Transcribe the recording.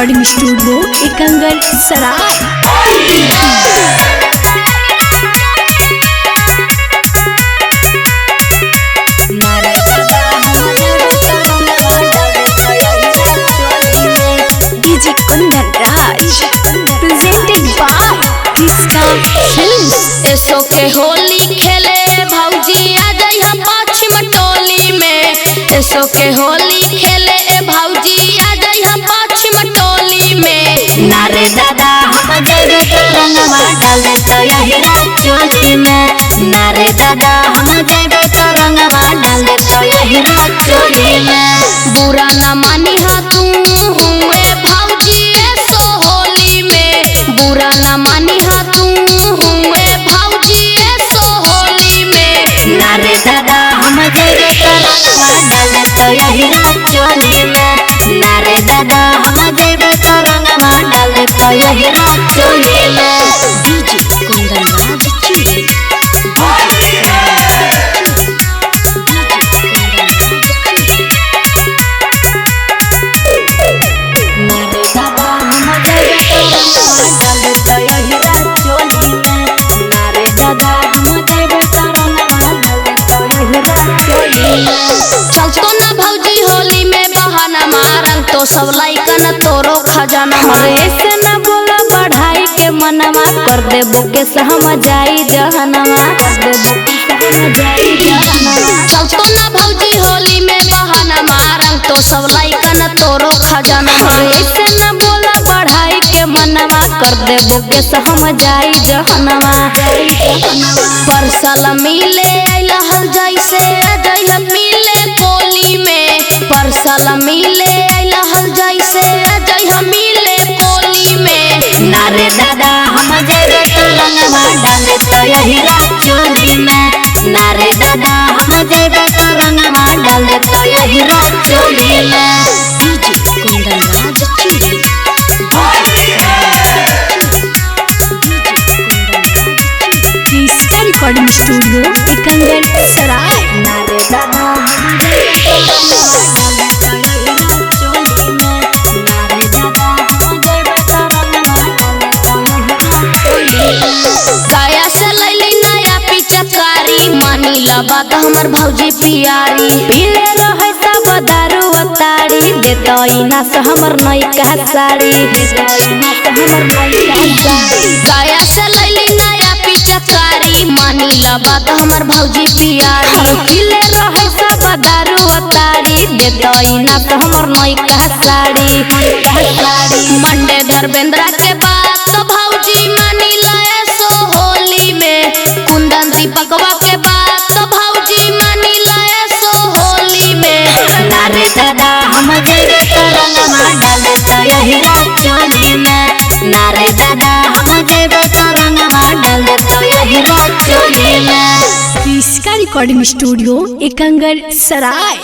Recording studio Ekangar Sarai. DJ Kundan Raj presented by Krishna Films. एसो के होली खेले भौजी आ जाई हम पश्चिम टोली में। एसो के होली खेले भौजी आ जाई हम पश्चिम टोली में। नारे दादा हम जेबे तो रंगवा डाले तो यही चोली में। नारे दादा हम जेबे तो रंगवा डाले तो यही चोली में। बुरा न मानी हा तू हुए भौजी एसो होली में। बुरा न मानी हा तू हुए भौजी एसो होली में। नारे दादा हम जेबे तो रंगवा डाले तो यही चोली में। नारे दादा हम जेबे तो रंगवा डाले तो यही चोली में। डीजे कुंदन राज चूड़ी। नारे दादा हम जेबे तो रंगवा डाले तो यही चोली में। नारे दादा हम जेबे तो रंगवा डाले तो यही चोली में। चलतो ना भौजी होली में बहाना मारन तो सब लाइकन तोरो खजाना अरे ऐसे न बोला बढ़ाई के मनवा कर दे बुके से हम जाई जहनवा। कर दे बुके से हम जाई जहनवा। चलतो ना भौजी होली में बहाना मारन तो सब लाइकन तोरो खजाना अरे ऐसे न बोला बढ़ाई के मनवा कर दे बुके से हम जाई जहनवा। परसल मिले लहल जैसे जय मिले कोली में। परसल मिले लहल जैसे जय मिले कोली में। नारे दादा हम जेबे तो रंगवा डाले तो यही चोली में। नारे दादा हम जेबे तो रंगवा डाले तो यही चोली में। डीजे कुंदन राज चूड़ी। कृष्णा रिकॉर्डिंग स्टूडियो एकंगर सराय। नारे दादा हम जेबे तो रंगवा डाले तो यही चोली में। नारे दादा हम जेबे तो रंगवा डाले तो यही चोली में। गाया से लैली नया पिचकारी मानी ला बात हमर भौजी पियारी। पीले रहे सब दारू अतारी देतई ना से हमर नयका साड़ी। देतई ना से हमर नयका साड़ी। गाया से लैली नया पिचकारी मानी ला बात हमर भौजी पियारी। पीले रहे सब दारू अतारी देतई ना से हमर नयका साड़ी। मंडे धर्मेंद्र के बात तो भौजी मानी लाए सो होली में। कुंदन दीपकवा के बात तो भौजी मानी लाए सो होली में। नारे दादा हम जेबे तो रंगवा डाले तो यही चोली में। नारे दादा हम जेबे तो रंगवा डाले तो यही चोली में। कृष्णा रिकॉर्डिंग स्टूडियो एकंगर सराय।